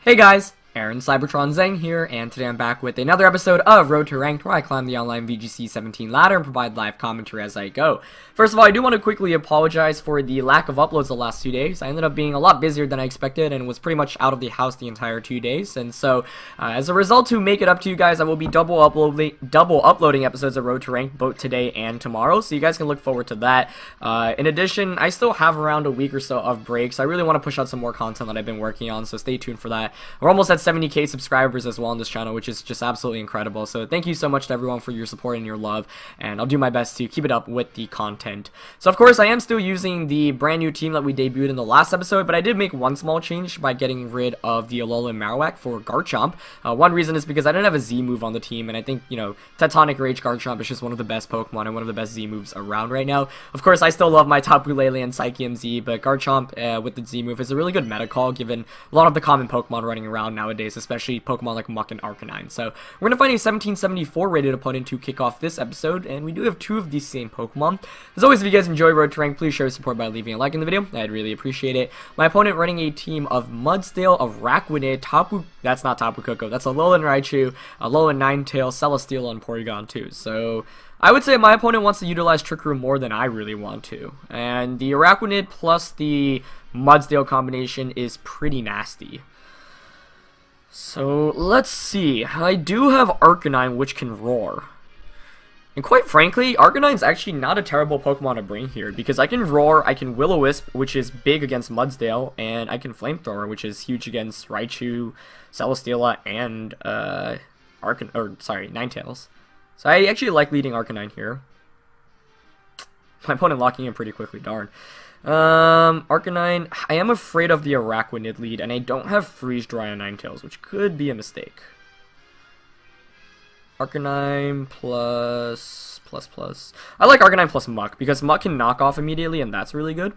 Hey guys, Aaron Cybertron Zeng here, and today I'm back with another episode of Road to Ranked, where I climb the online VGC 17 ladder and provide live commentary as I go. First of all, I do want to quickly apologize for the lack of uploads the last 2 days. I ended up being a lot busier than I expected and was pretty much out of the house the entire 2 days, and so as a result, to make it up to you guys, I will be double uploading episodes of Road to Ranked both today and tomorrow, so you guys can look forward to that. In addition, I still have around a week or so of breaks. I really want to push out some more content that I've been working on, so stay tuned for that. We're almost at 70k subscribers as well on this channel, which is just absolutely incredible, so thank you so much to everyone for your support and your love, and I'll do my best to keep it up with the content. So of course, I am still using the brand new team that we debuted in the last episode, but I did make one small change by getting rid of the Alolan Marowak for Garchomp. One reason is because I didn't have a Z move on the team, and I think, you know, Tectonic Rage Garchomp is just one of the best Pokemon and one of the best Z moves around right now. Of course, I still love my Tapu Lele and Psychium Z, but Garchomp with the Z move is a really good meta call given a lot of the common Pokemon running around nowadays, especially Pokemon like Muk and Arcanine. So we're going to find a 1774 rated opponent to kick off this episode, and we do have two of these same Pokemon. As always, if you guys enjoy Road to Rank, please show your support by leaving a like in the video. I'd really appreciate it. My opponent running a team of Mudsdale, Araquanid, that's not Tapu Koko, that's Alolan Raichu, Alolan Ninetales, Celesteela, and Porygon 2. So I would say my opponent wants to utilize Trick Room more than I really want to. And the Araquanid plus the Mudsdale combination is pretty nasty. So let's see. I do have Arcanine, which can roar. And quite frankly, Arcanine's actually not a terrible Pokemon to bring here, because I can Roar, I can Will-O-Wisp, which is big against Mudsdale, and I can Flamethrower, which is huge against Raichu, Celesteela, and Ninetales. So I actually like leading Arcanine here. My opponent locking in pretty quickly, darn. Arcanine, I am afraid of the Araquanid lead, and I don't have Freeze Dry on Ninetales, which could be a mistake. Arcanine plus. I like Arcanine plus Muk, because Muk can knock off immediately, and that's really good.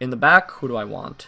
In the back, who do I want?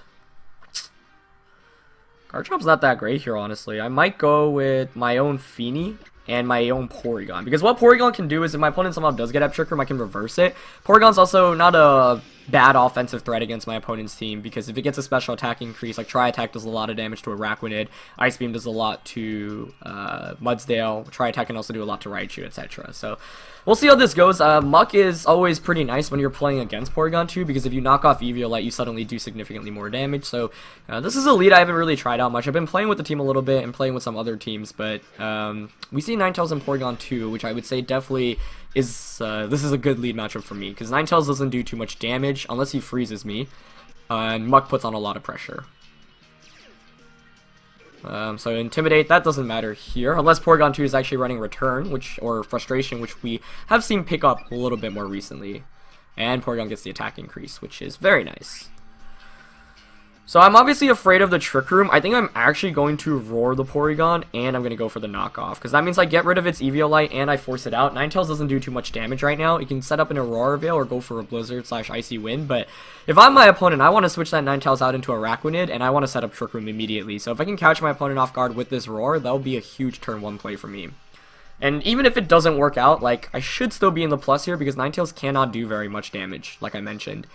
Garchomp's not that great here, honestly. I might go with my own Feeny and my own Porygon, because what Porygon can do is if my opponent somehow does get up Trick Room, I can reverse it. Porygon's also not a bad offensive threat against my opponent's team, because if it gets a special attack increase, like Tri Attack does a lot of damage to Araquanid, Ice Beam does a lot to Mudsdale, Tri Attack can also do a lot to Raichu, etc. So we'll see how this goes. Muk is always pretty nice when you're playing against Porygon 2, because if you knock off Eviolite, you suddenly do significantly more damage. So this is a lead I haven't really tried out much. I've been playing with the team a little bit and playing with some other teams, but we see Ninetales and Porygon 2, which I would say definitely is this is a good lead matchup for me, because Ninetales doesn't do too much damage unless he freezes me, and Muk puts on a lot of pressure. So Intimidate, that doesn't matter here, unless Porygon 2 is actually running Return, or Frustration, which we have seen pick up a little bit more recently. And Porygon gets the attack increase, which is very nice. So I'm obviously afraid of the Trick Room. I think I'm actually going to Roar the Porygon, and I'm going to go for the knockoff, because that means I get rid of its Eviolite and I force it out. Ninetales doesn't do too much damage right now. It can set up an Aurora Veil or go for a Blizzard / Icy Wind, but if I'm my opponent, I want to switch that Ninetales out into Araquanid, and I want to set up Trick Room immediately. So if I can catch my opponent off guard with this Roar, that'll be a huge turn 1 play for me. And even if it doesn't work out, like, I should still be in the plus here, because Ninetales cannot do very much damage, like I mentioned.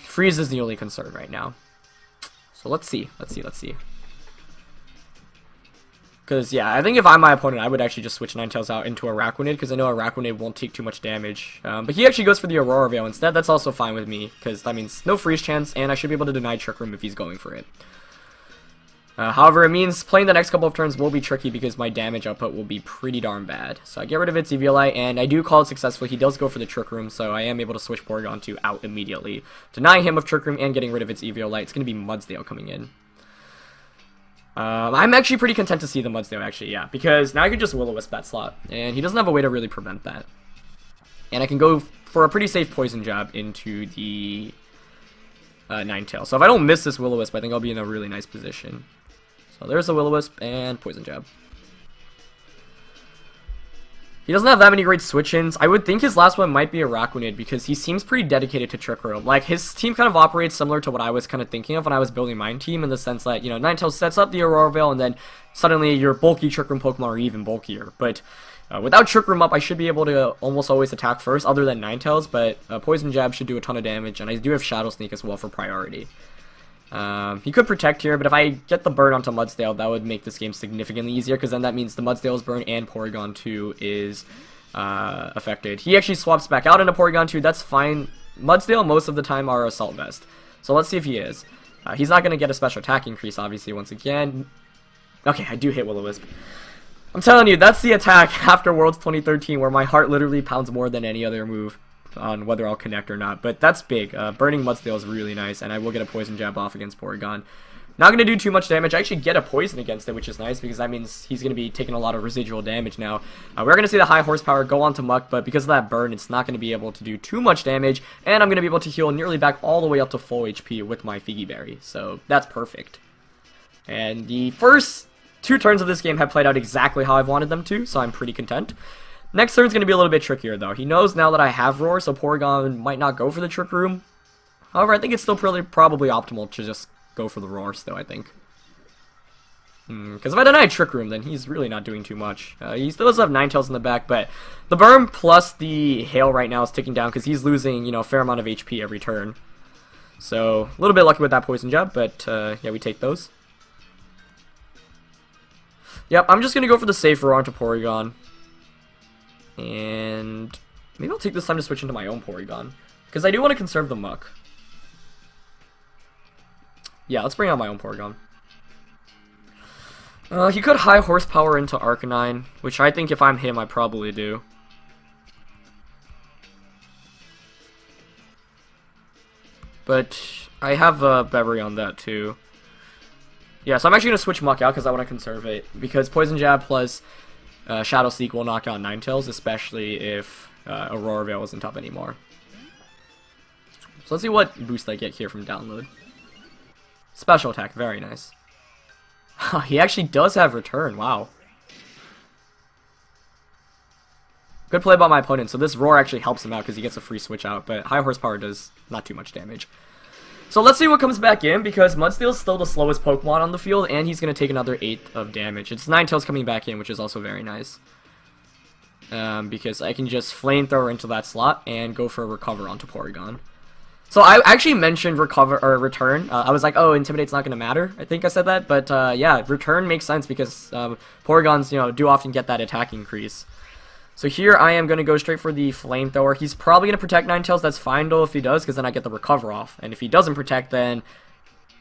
Freeze is the only concern right now. So let's see. Because, yeah, I think if I'm my opponent, I would actually just switch Ninetales out into Araquanid, because I know Araquanid won't take too much damage. But he actually goes for the Aurora Veil instead. That's also fine with me, because that means no freeze chance, and I should be able to deny Trick Room if he's going for it. However, it means playing the next couple of turns will be tricky, because my damage output will be pretty darn bad. So I get rid of its Eviolite, and I do call it successful. He does go for the Trick Room, so I am able to switch Porygon 2 out immediately, denying him of Trick Room and getting rid of its Eviolite. It's going to be Mudsdale coming in. I'm actually pretty content to see the Mudsdale, actually, yeah, because now I can just Will-O-Wisp that slot, and he doesn't have a way to really prevent that. And I can go for a pretty safe Poison Jab into the Ninetales. So if I don't miss this Will-O-Wisp, I think I'll be in a really nice position. So there's the Will-O-Wisp and Poison Jab. He doesn't have that many great switch-ins. I would think his last one might be Araquanid, because he seems pretty dedicated to Trick Room. Like, his team kind of operates similar to what I was kind of thinking of when I was building my team, in the sense that, you know, Ninetales sets up the Aurora Veil, and then suddenly your bulky Trick Room Pokemon are even bulkier. But without Trick Room up, I should be able to almost always attack first, other than Ninetales, but Poison Jab should do a ton of damage, and I do have Shadow Sneak as well for priority. He could protect here, but if I get the burn onto Mudsdale, that would make this game significantly easier, because then that means the Mudsdale's burn and Porygon 2 is affected. He actually swaps back out into Porygon 2, that's fine. Mudsdale most of the time are Assault Vest, so let's see if he is. He's not going to get a special attack increase, obviously, once again. Okay, I do hit Will-O-Wisp. I'm telling you, that's the attack after Worlds 2013 where my heart literally pounds more than any other move on whether I'll connect or not. But that's big. Burning Mudsdale is really nice, and I will get a Poison Jab off against Porygon. Not going to do too much damage. I actually get a Poison against it, which is nice, because that means he's going to be taking a lot of residual damage now. We're going to see the high horsepower go on to Muck, but because of that burn, it's not going to be able to do too much damage, and I'm going to be able to heal nearly back all the way up to full HP with my Figgy Berry. So that's perfect. And the first 2 turns of this game have played out exactly how I've wanted them to, so I'm pretty content. Next turn's going to be a little bit trickier, though. He knows now that I have Roar, so Porygon might not go for the Trick Room. However, I think it's still probably optimal to just go for the Roar still, I think. Because if I deny Trick Room, then he's really not doing too much. He still does have Ninetales in the back, but the Burn plus the Hail right now is ticking down because he's losing, you know, a fair amount of HP every turn. So, a little bit lucky with that Poison Jab, but yeah, we take those. Yep, I'm just going to go for the safe Roar onto Porygon. And maybe I'll take this time to switch into my own Porygon, because I do want to conserve the Muck. Yeah, let's bring out my own Porygon. He could high horsepower into Arcanine, which I think if I'm him, I probably do. But I have a Beverly on that too. Yeah, so I'm actually going to switch Muck out because I want to conserve it, because Poison Jab plus Shadow Sneak will knock out Ninetales, especially if Aurora Veil isn't up anymore. So let's see what boost I get here from download. Special attack, very nice. He actually does have return, wow. Good play by my opponent, so this Roar actually helps him out because he gets a free switch out, but high horsepower does not too much damage. So let's see what comes back in, because Mudsdale's still the slowest Pokemon on the field, and he's going to take another 8 of damage. It's Ninetales coming back in, which is also very nice. Because I can just Flamethrower into that slot and go for a Recover onto Porygon. So I actually mentioned Return. I was like, oh, Intimidate's not going to matter. I think I said that, but yeah, Return makes sense because Porygons, you know, do often get that attack increase. So here I am going to go straight for the Flamethrower. He's probably going to protect Ninetales. That's fine though if he does, because then I get the Recover off. And if he doesn't protect, then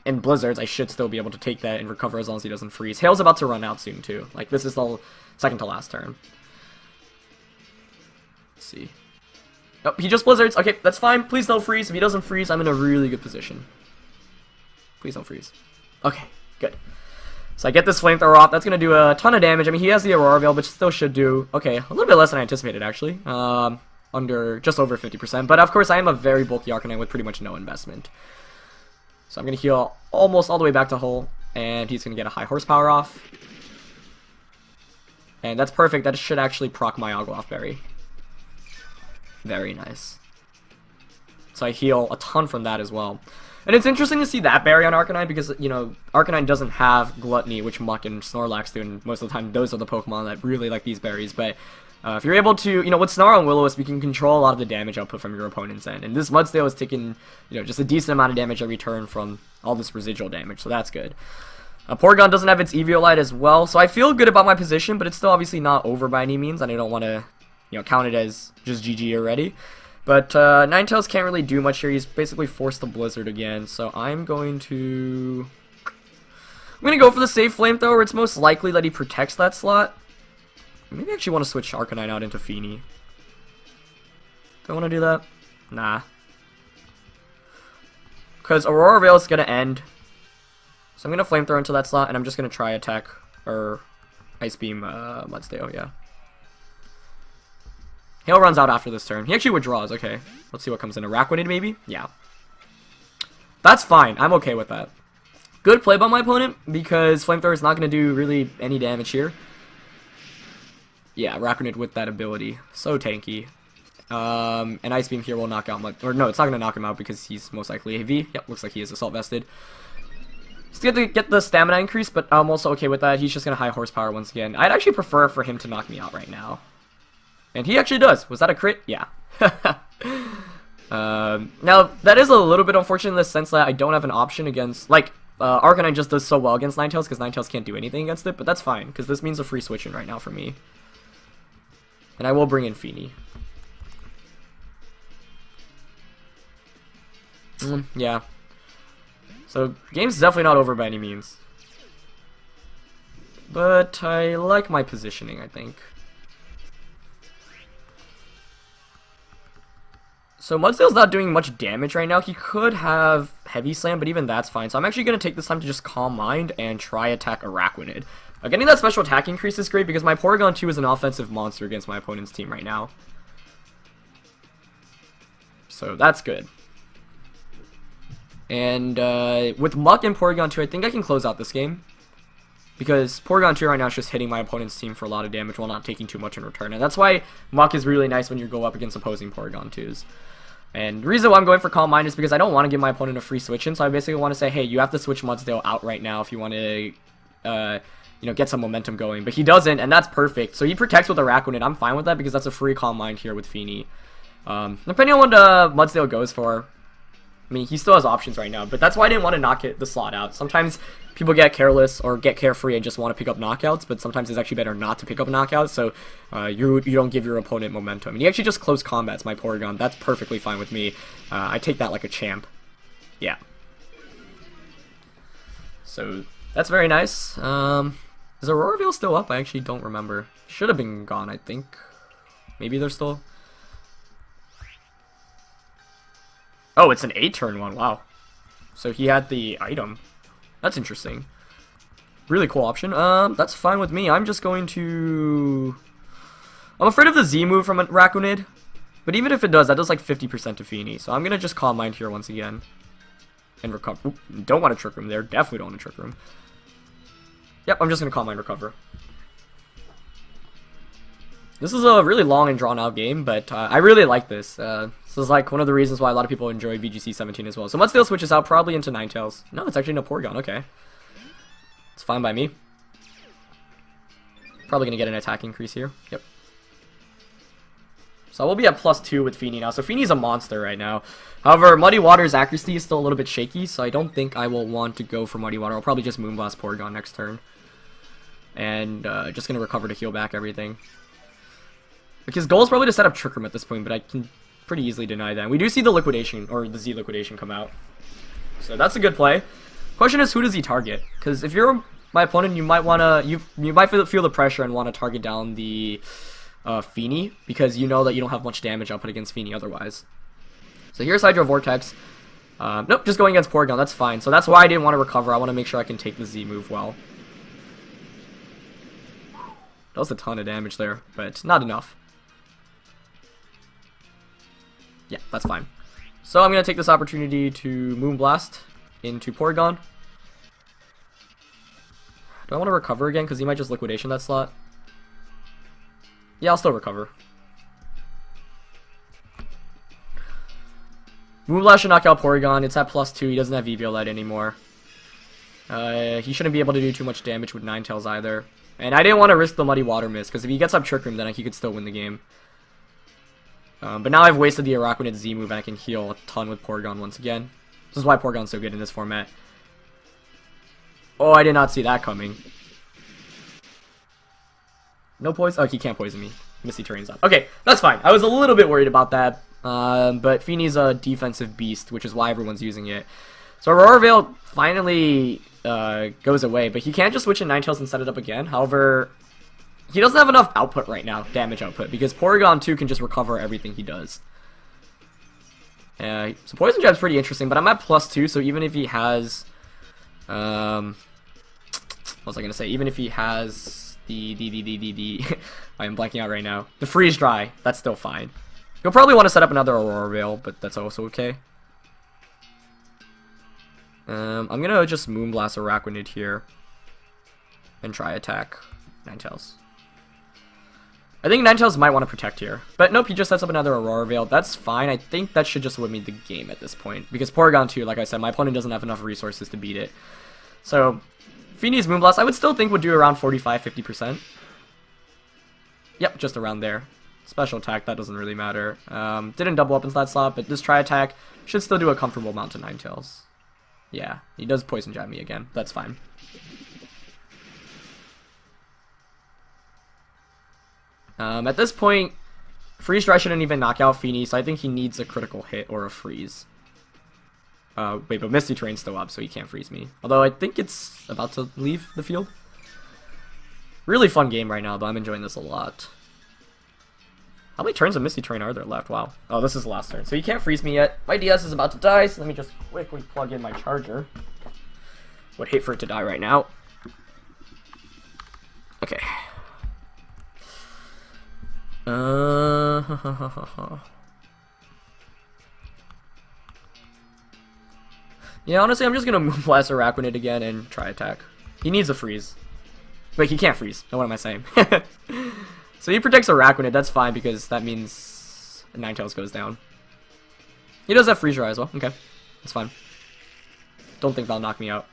in Blizzards, I should still be able to take that and recover as long as he doesn't freeze. Hail's about to run out soon too. Like, this is the second to last turn. Let's see. Oh, he just Blizzards. Okay, that's fine. Please don't freeze. If he doesn't freeze, I'm in a really good position. Please don't freeze. Okay, good. So I get this Flamethrower off. That's going to do a ton of damage. I mean, he has the Aurora Veil, but still should do, okay, a little bit less than I anticipated, actually. Just over 50%. But, of course, I am a very bulky Arcanine with pretty much no investment. So I'm going to heal almost all the way back to Hull, and he's going to get a high horsepower off. And that's perfect. That should actually proc my Ogloff Berry. Very nice. So I heal a ton from that as well. And it's interesting to see that berry on Arcanine because, you know, Arcanine doesn't have Gluttony, which Muck and Snorlax do, and most of the time those are the Pokemon that really like these berries. But if you're able to, you know, with Snarl and Will-O-Wisp, you can control a lot of the damage output from your opponent's end. And this Mudsdale is taking, you know, just a decent amount of damage every turn from all this residual damage, so that's good. Porygon doesn't have its Eviolite as well, so I feel good about my position, but it's still obviously not over by any means, and I don't want to, you know, count it as just GG already. But Ninetales can't really do much here. He's basically forced to Blizzard again. So I'm going to go for the safe Flamethrower. It's most likely that he protects that slot. Maybe I actually want to switch Arcanine out into Feeny. Do I want to do that? Nah. Because Aurora Veil is going to end. So I'm going to Flamethrower into that slot, and I'm just going to try attack, or Ice Beam Mudsdale, yeah. Hail runs out after this turn. He actually withdraws. Okay. Let's see what comes in. Araquanid, maybe? Yeah. That's fine. I'm okay with that. Good play by my opponent, because Flamethrower is not going to do really any damage here. Yeah, Araquanid with that ability. So tanky. And Ice Beam here will knock out or no, it's not going to knock him out because he's most likely AV. Yep, looks like he is Assault Vested. Just get to get the stamina increase, but I'm also okay with that. He's just going to high horsepower once again. I'd actually prefer for him to knock me out right now. And he actually does. Was that a crit? Yeah. Now, that is a little bit unfortunate in the sense that I don't have an option against, like, Arcanine just does so well against Ninetales because Ninetales can't do anything against it, but that's fine, because this means a free switch in right now for me. And I will bring in Feeny. Yeah. So, game's definitely not over by any means. But I like my positioning, I think. So Mudsdale's not doing much damage right now. He could have Heavy Slam, but even that's fine. So I'm actually going to take this time to just Calm Mind and try attack Araquanid. Getting that special attack increase is great because my Porygon 2 is an offensive monster against my opponent's team right now. So that's good. And with Muck and Porygon 2, I think I can close out this game. Because Porygon 2 right now is just hitting my opponent's team for a lot of damage while not taking too much in return. And that's why Muck is really nice when you go up against opposing Porygon 2s. And the reason why I'm going for Calm Mind is because I don't want to give my opponent a free switch in. So I basically want to say, hey, you have to switch Mudsdale out right now if you want to, you know, get some momentum going. But he doesn't, and that's perfect. So he protects with Araquanid. I'm fine with that because that's a free Calm Mind here with Feeny. Depending on what Mudsdale goes for. I mean, he still has options right now, but that's why I didn't want to knock the slot out. Sometimes people get careless or get carefree and just want to pick up knockouts, but sometimes it's actually better not to pick up knockouts, so you don't give your opponent momentum. And he actually just close combats my Porygon. That's perfectly fine with me. I take that like a champ. Yeah. So, that's very nice. Is Aurora Veil still up? I actually don't remember. Should have been gone, I think. Maybe they're still... Oh, it's an 8-turn one, wow. So he had the item. That's interesting. Really cool option. That's fine with me. I'm just going to... I'm afraid of the Z move from Araquanid. But even if it does, that does like 50% to Feeny. So I'm going to just Calm Mind here once again. And recover. Oop, don't want to Trick Room there. Definitely don't want to Trick Room. Yep, I'm just going to Calm Mind Recover. This is a really long and drawn out game, but I really like this. This is like one of the reasons why a lot of people enjoy VGC 17 as well. So Mudsdale switches out probably into Ninetales. No, it's actually no Porygon, okay. It's fine by me. Probably going to get an attack increase here. Yep. So we'll be at +2 with Feeny now. So Feeny's a monster right now. However, Muddy Water's accuracy is still a little bit shaky, so I don't think I will want to go for Muddy Water. I'll probably just Moonblast Porygon next turn. And just going to recover to heal back everything. Like, his goal is probably to set up Trick Room at this point, but I can pretty easily deny that. We do see the Liquidation, or the Z Liquidation come out. So that's a good play. Question is, who does he target? Because if you're my opponent, you might want to, you might feel the pressure and want to target down the Feeny, because you know that you don't have much damage output against Feeny otherwise. So here's Hydro Vortex. Nope, just going against Porygon, that's fine. So that's why I didn't want to recover. I want to make sure I can take the Z move well. That was a ton of damage there, but not enough. Yeah, that's fine. So I'm going to take this opportunity to Moonblast into Porygon. Do I want to recover again? Because he might just Liquidation that slot. Yeah, I'll still recover. Moonblast should knock out Porygon. It's at +2. He doesn't have Eviolite anymore. He shouldn't be able to do too much damage with Ninetales either. And I didn't want to risk the Muddy Water miss, because if he gets up Trick Room, then he could still win the game. But now I've wasted the Araquanid Z move and I can heal a ton with Porygon once again. This is why Porygon's so good in this format. Oh, I did not see that coming. No poison? Oh, he can't poison me. Misty Terrain's up. Okay, that's fine. I was a little bit worried about that. But Feeny's a defensive beast, which is why everyone's using it. So Aurora Veil finally goes away, but he can't just switch in Ninetales and set it up again. However, he doesn't have enough output right now, damage output, because Porygon 2 can just recover everything he does. So Poison Jab's pretty interesting, but I'm at +2, so even if he has... what was I going to say? Even if he has the I am blanking out right now. The Freeze Dry, that's still fine. You'll probably want to set up another Aurora Veil, but that's also okay. I'm going to just Moonblast Araquanid here and try attack Ninetales. I think Ninetales might want to protect here. But nope, he just sets up another Aurora Veil. That's fine. I think that should just win me the game at this point. Because Porygon 2, like I said, my opponent doesn't have enough resources to beat it. So, Feeny's Moonblast, I would still think would do around 45-50%. Yep, just around there. Special attack, that doesn't really matter. Didn't double up into that slot, but this tri-attack should still do a comfortable amount to Ninetales. Yeah, he does Poison Jab me again. That's fine. At this point, Freeze Dry shouldn't even knock out Feeny, so I think he needs a critical hit or a freeze. Wait, but Misty Terrain's still up, so he can't freeze me. Although I think it's about to leave the field. Really fun game right now, though. I'm enjoying this a lot. How many turns of Misty Terrain are there left? Wow. Oh, this is the last turn. So he can't freeze me yet. My DS is about to die, so let me just quickly plug in my charger. Would hate for it to die right now. Okay. Yeah, honestly, I'm just gonna Moonblast Araquanid again and try attack. He needs a freeze. Wait, he can't freeze. No, what am I saying? So he protects Araquanid, that's fine because that means Ninetales goes down. He does have Freeze Dry as well. Okay, that's fine. Don't think that'll knock me out.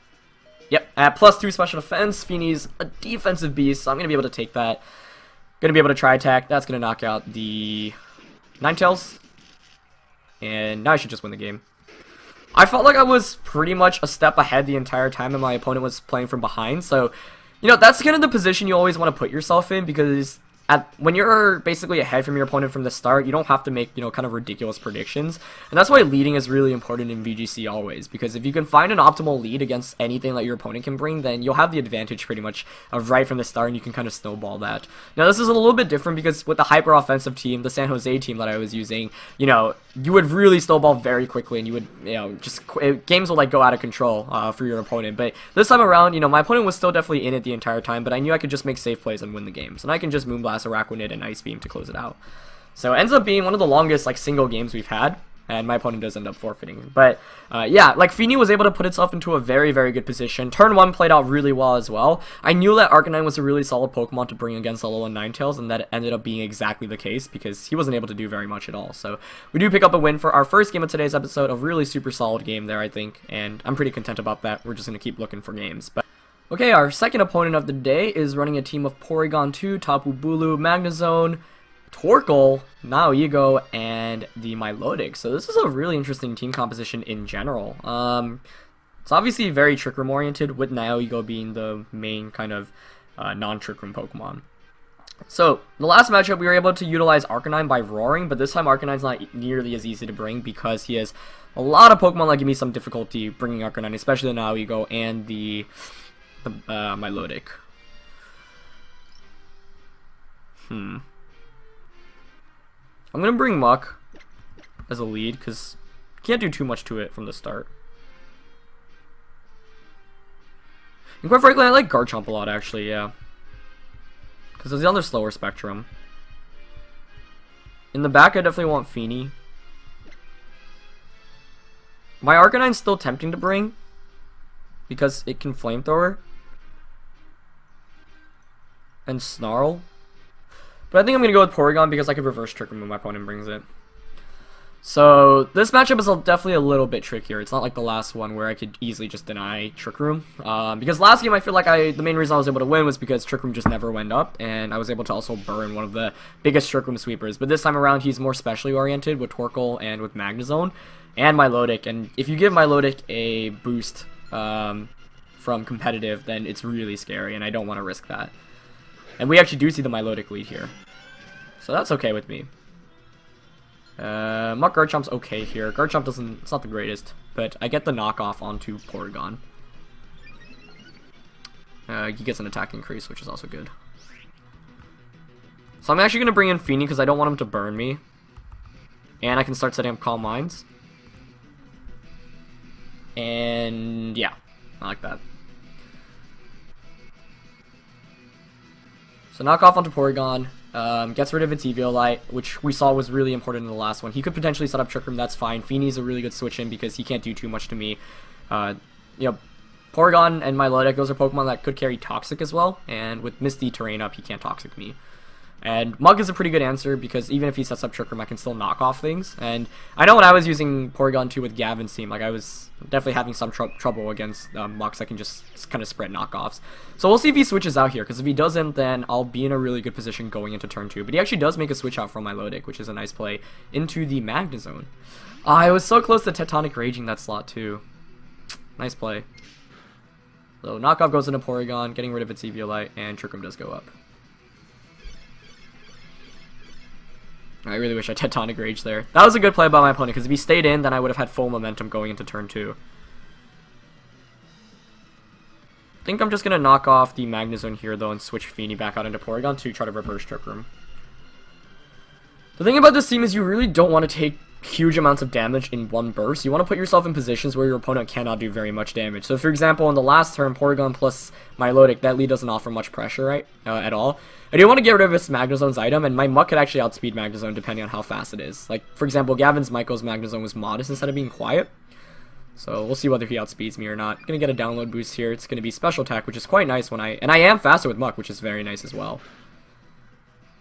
Yep, at +2 special defense, Feeny's a defensive beast, so I'm gonna be able to take that. Gonna be able to try attack. That's gonna knock out the Ninetales. And now I should just win the game. I felt like I was pretty much a step ahead the entire time and my opponent was playing from behind. So, you know, that's kind of the position you always want to put yourself in because when you're basically ahead from your opponent from the start, you don't have to make, you know, kind of ridiculous predictions. And that's why leading is really important in VGC always, because if you can find an optimal lead against anything that your opponent can bring, then you'll have the advantage pretty much of right from the start, and you can kind of snowball that. Now, this is a little bit different because with the hyper offensive team, the San Jose team that I was using, you know, you would really snowball very quickly, and you would, you know, just games will like go out of control for your opponent. But this time around, you know, my opponent was still definitely in it the entire time, but I knew I could just make safe plays and win the games, and I can just Moonblast Araquanid and Ice Beam to close it out. So it ends up being one of the longest like single games we've had, and my opponent does end up forfeiting. But yeah, like Feeny was able to put itself into a very, very good position. Turn 1 played out really well as well. I knew that Arcanine was a really solid Pokemon to bring against level 1 Ninetales, and that ended up being exactly the case because he wasn't able to do very much at all. So we do pick up a win for our first game of today's episode. A really super solid game there, I think, and I'm pretty content about that. We're just going to keep looking for games. But okay, our second opponent of the day is running a team of Porygon 2, Tapu Bulu, Magnezone, Torkoal, Naoigo, and the Milotic. So this is a really interesting team composition in general. It's obviously very Trick Room oriented, with Naoigo being the main kind of non-Trick Room Pokemon. So the last matchup we were able to utilize Arcanine by Roaring, but this time Arcanine's not nearly as easy to bring because he has a lot of Pokemon that give me some difficulty bringing Arcanine, especially the Naoigo and the Milotic. I'm gonna bring Muck as a lead because can't do too much to it from the start. And quite frankly, I like Garchomp a lot actually, yeah. Because it's on the slower spectrum. In the back, I definitely want Feeny. My Arcanine's still tempting to bring because it can Flamethrower and Snarl. But I think I'm going to go with Porygon because I could reverse Trick Room when my opponent brings it. So this matchup is definitely a little bit trickier. It's not like the last one where I could easily just deny Trick Room. Because last game I feel like the main reason I was able to win was because Trick Room just never went up. And I was able to also burn one of the biggest Trick Room sweepers. But this time around he's more specially oriented with Torkoal and with Magnezone and Milotic. And if you give Milotic a boost from competitive, then it's really scary. And I don't want to risk that. And we actually do see the Milotic lead here. So that's okay with me. Muck Garchomp's okay here. Garchomp it's not the greatest, but I get the knockoff onto Porygon. He gets an attack increase, which is also good. So I'm actually going to bring in Feeny because I don't want him to burn me. And I can start setting up Calm Minds. And yeah, I like that. So knock off onto Porygon, gets rid of its Eviolite, which we saw was really important in the last one. He could potentially set up Trick Room, that's fine. Feeny's a really good switch in because he can't do too much to me. You know, Porygon and Milotic, those are Pokemon that could carry Toxic as well, and with Misty Terrain up, he can't Toxic me. And Mug is a pretty good answer because even if he sets up Trick Room, I can still knock off things. And I know when I was using Porygon 2 with Gavin's team, like I was definitely having some trouble against Mugs that can just kind of spread knockoffs. So we'll see if he switches out here, because if he doesn't, then I'll be in a really good position going into turn 2. But he actually does make a switch out from my Milotic, which is a nice play, into the Magnezone. I was so close to Tectonic Raging that slot too. Nice play. So knockoff goes into Porygon, getting rid of its Eviolite, and Trick Room does go up. I really wish I Tectonic Rage there. That was a good play by my opponent, because if he stayed in, then I would have had full momentum going into turn 2. I think I'm just going to knock off the Magnezone here, though, and switch Feeny back out into Porygon to try to reverse Trick Room. The thing about this team is you really don't want to take huge amounts of damage in one burst. You want to put yourself in positions where your opponent cannot do very much damage. So, for example, in the last turn, Porygon plus Milotic, that lead doesn't offer much pressure, right, at all. I do want to get rid of this Magnezone's item, and my Muck could actually outspeed Magnezone depending on how fast it is. Like, for example, Gavin's Michael's Magnezone was modest instead of being quiet. So, we'll see whether he outspeeds me or not. Gonna get a download boost here. It's gonna be Special Attack, which is quite nice when and I am faster with Muck, which is very nice as well.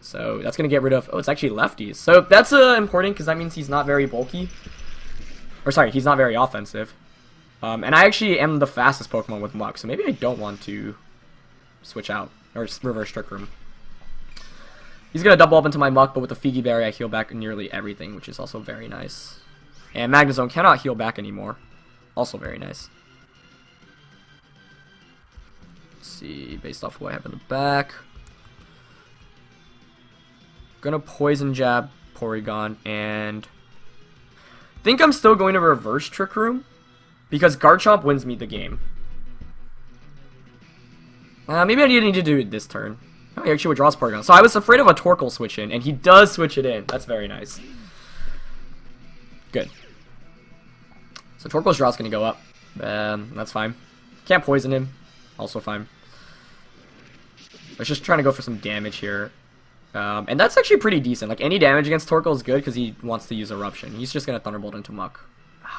So, that's gonna get rid of... Oh, it's actually lefties. So, that's important, because that means he's not very bulky. Or, sorry, he's not very offensive. And I actually am the fastest Pokemon with Muck, so maybe I don't want to switch out. Or reverse Trick Room. He's going to double up into my Muck, but with the Figi Berry, I heal back nearly everything, which is also very nice. And Magnezone cannot heal back anymore. Also very nice. Let's see, based off what I have in the back. Gonna Poison Jab Porygon, and I think I'm still going to reverse Trick Room, because Garchomp wins me the game. Maybe I need to do it this turn. Oh, he actually withdraws Porygon. So I was afraid of a Torkoal switch in, and he does switch it in. That's very nice. Good. So Torkoal's draw's going to go up. That's fine. Can't poison him. Also fine. I was just trying to go for some damage here. And that's actually pretty decent. Like, any damage against Torkoal is good because he wants to use Eruption. He's just going to Thunderbolt into Muck.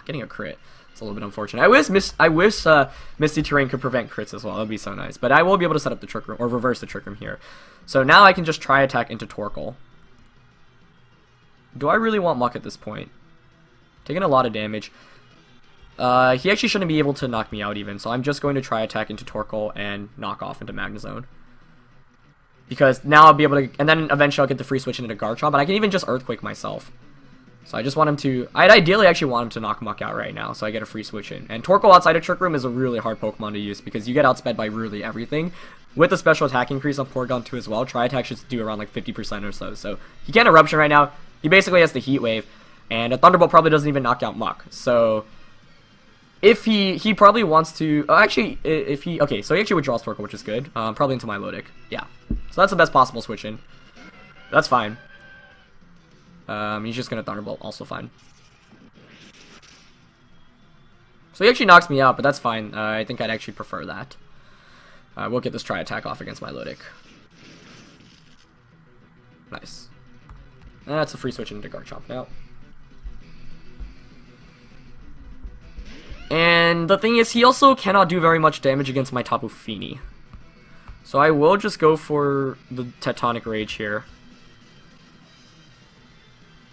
Getting a crit. It's a little bit unfortunate. I wish Misty Terrain could prevent crits as well. That would be so nice. But I will be able to set up the Trick Room, or reverse the Trick Room here. So now I can just try attack into Torkoal. Do I really want Muck at this point? Taking a lot of damage. He actually shouldn't be able to knock me out even. So I'm just going to try attack into Torkoal and knock off into Magnezone. Because now I'll be able to, and then eventually I'll get the free switch into Garchomp, but I can even just Earthquake myself. So I just want him to... I'd ideally actually want him to knock Muck out right now, so I get a free switch in. And Torkoal outside of Trick Room is a really hard Pokemon to use, because you get outsped by really everything. With the special attack increase on Porygon 2 as well, Tri-Attack should do around like 50% or so. So he can't Eruption right now. He basically has the Heat Wave, and a Thunderbolt probably doesn't even knock out Muck. So if he probably wants to... actually, if he... Okay, so he actually withdraws Torkoal, which is good. Probably into Milotic. Yeah. So that's the best possible switch in. That's fine. He's just gonna Thunderbolt, also fine. So he actually knocks me out, but that's fine. I think I'd actually prefer that. We'll get this Tri-Attack off against Milotic. Nice. And that's a free switch into Garchomp now. And the thing is, he also cannot do very much damage against my Tapu Fini. So I will just go for the Tectonic Rage here.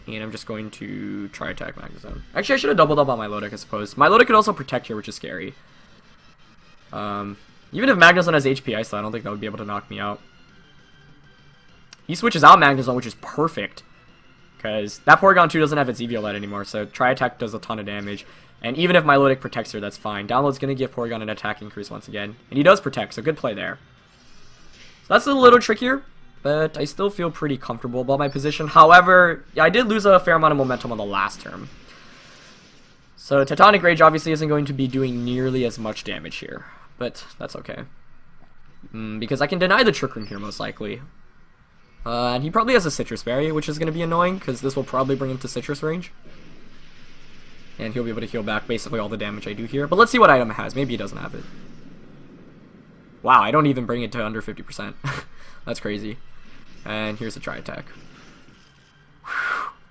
And I'm just going to try attack Magnezone. Actually, I should have doubled up on Milotic, I suppose. Milotic could also protect here, which is scary. Even if Magnezone has HP Ice, I don't think that would be able to knock me out. He switches out Magnezone, which is perfect. Because that Porygon 2 doesn't have its Eviolite anymore, so Tri-Attack does a ton of damage. And even if Milotic protects her, that's fine. Download's going to give Porygon an attack increase once again. And he does protect, so good play there. So that's a little trickier, but I still feel pretty comfortable about my position. However, I did lose a fair amount of momentum on the last turn. So Tectonic Rage obviously isn't going to be doing nearly as much damage here, but that's okay. Because I can deny the Trick Room here most likely. And he probably has a Citrus Berry, which is going to be annoying, because this will probably bring him to Citrus range. And he'll be able to heal back basically all the damage I do here. But let's see what item it has. Maybe he doesn't have it. Wow, I don't even bring it to under 50%. That's crazy. And here's a Tri-Attack.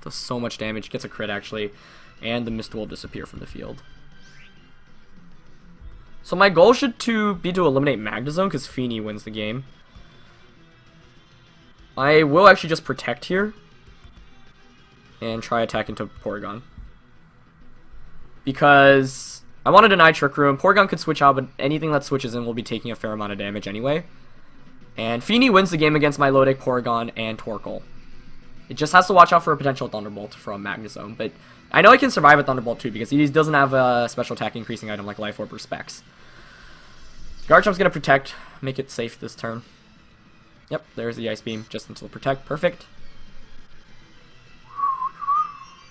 Does so much damage. Gets a crit, actually. And the Mist will disappear from the field. So my goal should be to eliminate Magnezone, because Feeny wins the game. I will actually just protect here and try attack into Porygon. Because I want to deny Trick Room. Porygon could switch out, but anything that switches in will be taking a fair amount of damage anyway. And Feeny wins the game against Milotic, Porygon, and Torkoal. It just has to watch out for a potential Thunderbolt from Magnezone, but I know I can survive a Thunderbolt too because he doesn't have a special attack increasing item like Life Orb or Specs. Garchomp's gonna protect, make it safe this turn. Yep, there's the Ice Beam just until protect. Perfect.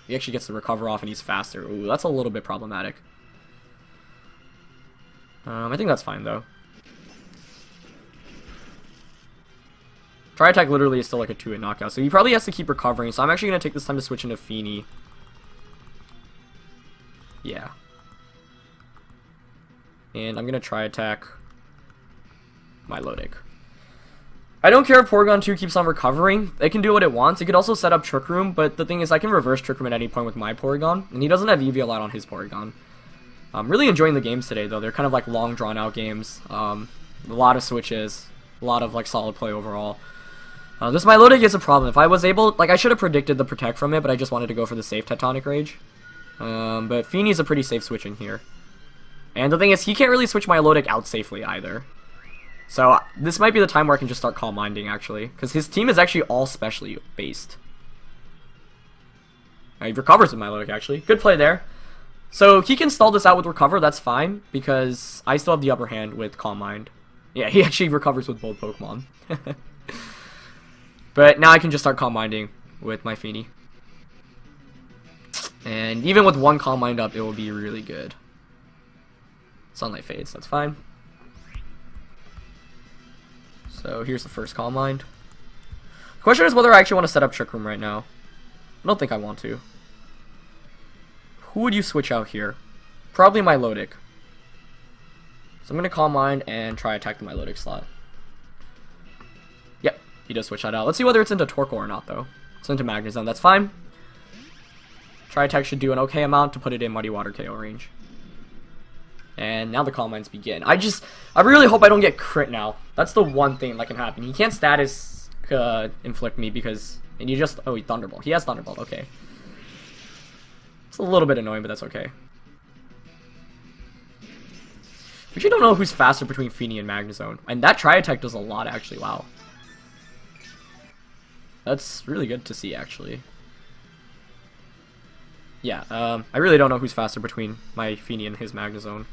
He actually gets the recover off and he's faster. Ooh, that's a little bit problematic. I think that's fine though. Try attack literally is still like a 2-hit knockout, so he probably has to keep recovering, so I'm actually going to take this time to switch into Feeny. Yeah. And I'm going to try attack Milotic. I don't care if Porygon 2 keeps on recovering. It can do what it wants. It could also set up Trick Room, but the thing is I can reverse Trick Room at any point with my Porygon, and he doesn't have EV a lot on his Porygon. I'm really enjoying the games today, though. They're kind of like long, drawn-out games. A lot of switches. A lot of like solid play overall. This Milotic is a problem. If I was able, like I should have predicted the protect from it, but I just wanted to go for the safe Tectonic Rage. But Feeny's a pretty safe switch in here. And the thing is, he can't really switch Milotic out safely either. So this might be the time where I can just start Calm Minding actually, because his team is actually all specially based. He recovers with Milotic actually. Good play there. So he can stall this out with Recover, that's fine, because I still have the upper hand with Calm Mind. Yeah, he actually recovers with both Pokemon. But now I can just start Calm Minding with my Feeny. And even with one Calm Mind up, it will be really good. Sunlight fades, that's fine. So here's the first Calm Mind. The question is whether I actually want to set up Trick Room right now. I don't think I want to. Who would you switch out here? Probably Milotic. So I'm going to Calm Mind and try attack the Milotic slot. Yep, he does switch that out. Let's see whether it's into Torkoal or not, though. It's into Magnezone, that's fine. Try attack should do an okay amount to put it in Muddy Water KO range. And now the Calm Minds begin. I really hope I don't get crit now. That's the one thing that can happen. He can't status inflict me because... And you just... Oh, he Thunderbolt. He has Thunderbolt, okay. It's a little bit annoying, but that's okay. We actually don't know who's faster between Feeny and Magnezone. And that Tri-Attack does a lot, actually. Wow. That's really good to see, actually. Yeah, I really don't know who's faster between my Feeny and his Magnezone.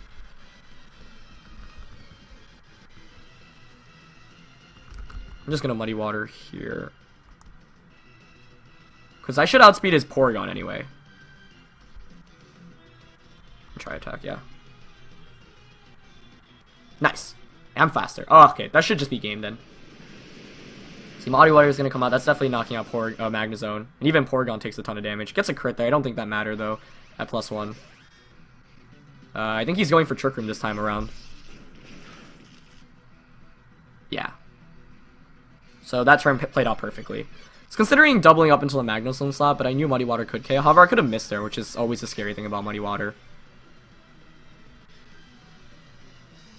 I'm just gonna Muddy Water here. Because I should outspeed his Porygon anyway. Try attack, yeah. Nice. I'm faster. Oh, okay. That should just be game then. See, Muddy Water is going to come out. That's definitely knocking out Magnezone. And even Porygon takes a ton of damage. Gets a crit there. I don't think that mattered, though, at +1. I think he's going for Trick Room this time around. Yeah. So that turn played out perfectly. It's considering doubling up into the Magnezone slot, but I knew Muddy Water could KO. However, I could have missed there, which is always the scary thing about Muddy Water.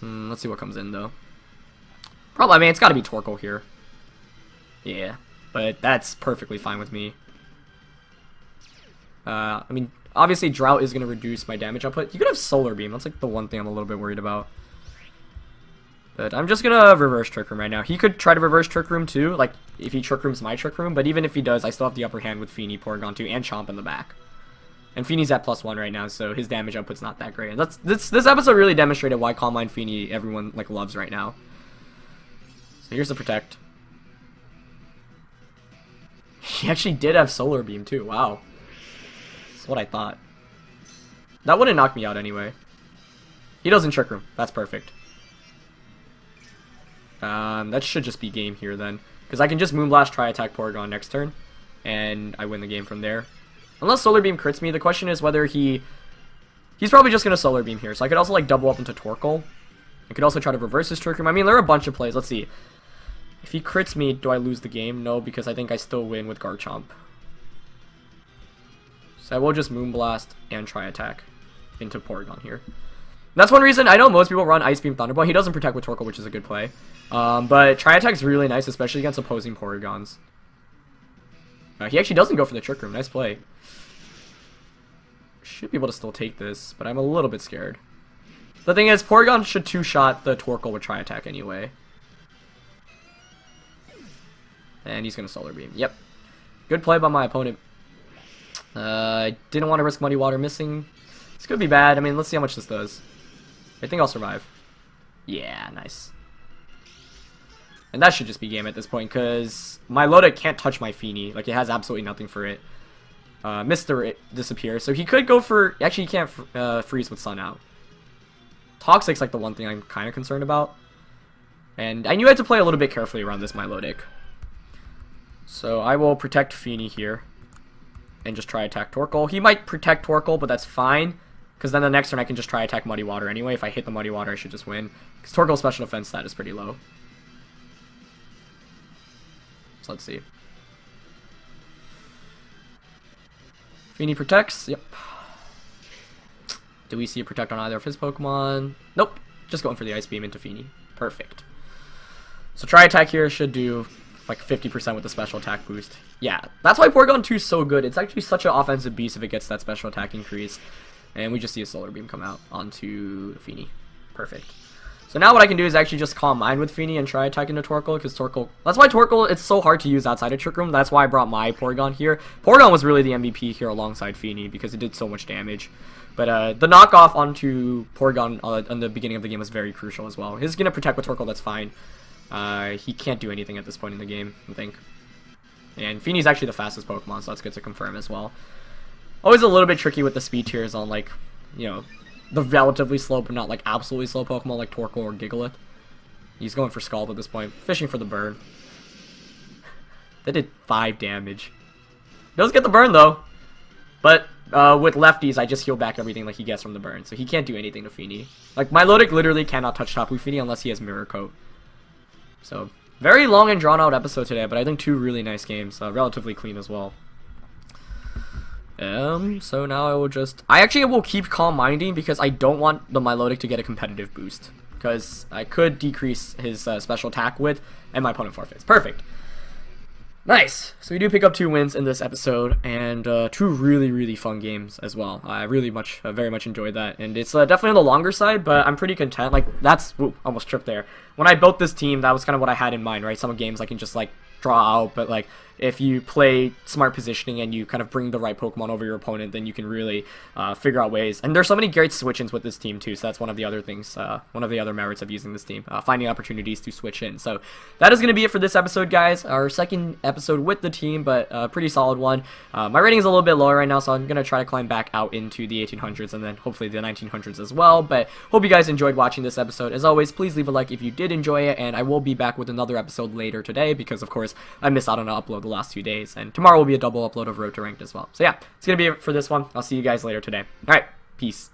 Let's see what comes in, though. Probably, I mean, it's got to be Torkoal here. Yeah, but that's perfectly fine with me. I mean, obviously, Drought is going to reduce my damage output. You could have Solar Beam. That's, like, the one thing I'm a little bit worried about. But I'm just going to reverse Trick Room right now. He could try to reverse Trick Room, too, like, if he Trick Rooms my Trick Room. But even if he does, I still have the upper hand with Feeny, Porygon 2, and Chomp in the back. And Feeny's at +1 right now, so his damage output's not that great. And this episode really demonstrated why Calm Mind Feeny everyone like loves right now. So here's the Protect. He actually did have Solar Beam too. Wow. That's what I thought. That wouldn't knock me out anyway. He doesn't Trick Room. That's perfect. That should just be game here then. Because I can just Moonblast, try attack Porygon next turn. And I win the game from there. Unless Solar Beam crits me, the question is whether he's probably just going to Solar Beam here. So I could also like double up into Torkoal. I could also try to reverse his Trick Room. I mean, there are a bunch of plays. Let's see. If he crits me, do I lose the game? No, because I think I still win with Garchomp. So I will just Moonblast and try attack into Porygon here. That's one reason I know most people run Ice Beam Thunderbolt. He doesn't protect with Torkoal, which is a good play. But Tri-Attack's really nice, especially against opposing Porygons. He actually doesn't go for the Trick Room. Nice play. Should be able to still take this, but I'm a little bit scared. The thing is, Porygon should two-shot the Torkoal with Tri-Attack anyway. And he's going to Solar Beam. Yep. Good play by my opponent. I didn't want to risk Muddy Water missing. This could be bad. I mean, let's see how much this does. I think I'll survive. Yeah, nice. And that should just be game at this point, because my Lodic can't touch my Feeny. Like, it has absolutely nothing for it. Mr. disappears, so he could go for... Actually, he can't freeze with Sun out. Toxic's like the one thing I'm kind of concerned about. And I knew I had to play a little bit carefully around this Milotic. So I will protect Feeny here. And just try attack Torkoal. He might protect Torkoal, but that's fine. Because then the next turn I can just try attack Muddy Water anyway. If I hit the Muddy Water, I should just win. Because Torkoal's special defense stat is pretty low. So let's see. Feeny protects. Yep. Do we see a protect on either of his Pokemon? Nope. Just going for the Ice Beam into Feeny. Perfect. So try attack here should do like 50% with the special attack boost. Yeah, that's why Porygon 2 is so good. It's actually such an offensive beast if it gets that special attack increase. And we just see a Solar Beam come out onto Feeny. Perfect. So now what I can do is actually just Calm Mind with Feeny and try attack into Torkoal, because Torkoal... That's why Torkoal, it's so hard to use outside of Trick Room. That's why I brought my Porygon here. Porygon was really the MVP here alongside Feeny, because it did so much damage. But the knockoff onto Porygon in the beginning of the game was very crucial as well. He's going to protect with Torkoal, that's fine. He can't do anything at this point in the game, I think. And Feeny's actually the fastest Pokemon, so that's good to confirm as well. Always a little bit tricky with the speed tiers on, like, you know, the relatively slow but not, like, absolutely slow Pokemon like Torkoal or Gigalith. He's going for Scald at this point, fishing for the burn. That did 5 damage. Does get the burn, though. But with lefties, I just heal back everything like he gets from the burn, so he can't do anything to Feeny. Like, Milotic literally cannot touch Tapu Fini unless he has Mirror Coat. So, very long and drawn-out episode today, but I think 2 really nice games. Relatively clean as well. So now I will just... I actually will keep Calm Minding because I don't want the Milotic to get a competitive boost. Because I could decrease his special attack with, and my opponent forfeits. Perfect. Nice. So we do pick up 2 wins in this episode, and 2 really, really fun games as well. I really very much enjoyed that, and it's definitely on the longer side, but I'm pretty content. Like, that's... Ooh, almost tripped there. When I built this team, that was kind of what I had in mind, right? Some games I can just, like, draw out, but, like, if you play smart positioning and you kind of bring the right Pokemon over your opponent, then you can really figure out ways. And there's so many great switch-ins with this team too, so that's one of the other things, one of the other merits of using this team, finding opportunities to switch in. So that is going to be it for this episode, guys. Our second episode with the team, but a pretty solid one. My rating is a little bit lower right now, so I'm going to try to climb back out into the 1800s and then hopefully the 1900s as well. But hope you guys enjoyed watching this episode. As always, please leave a like if you did enjoy it, and I will be back with another episode later today because, of course, I missed out on an upload the last 2 days, and tomorrow will be a double upload of Road to Ranked as well. So yeah, it's gonna be it for this one. I'll see you guys later today. All right, peace.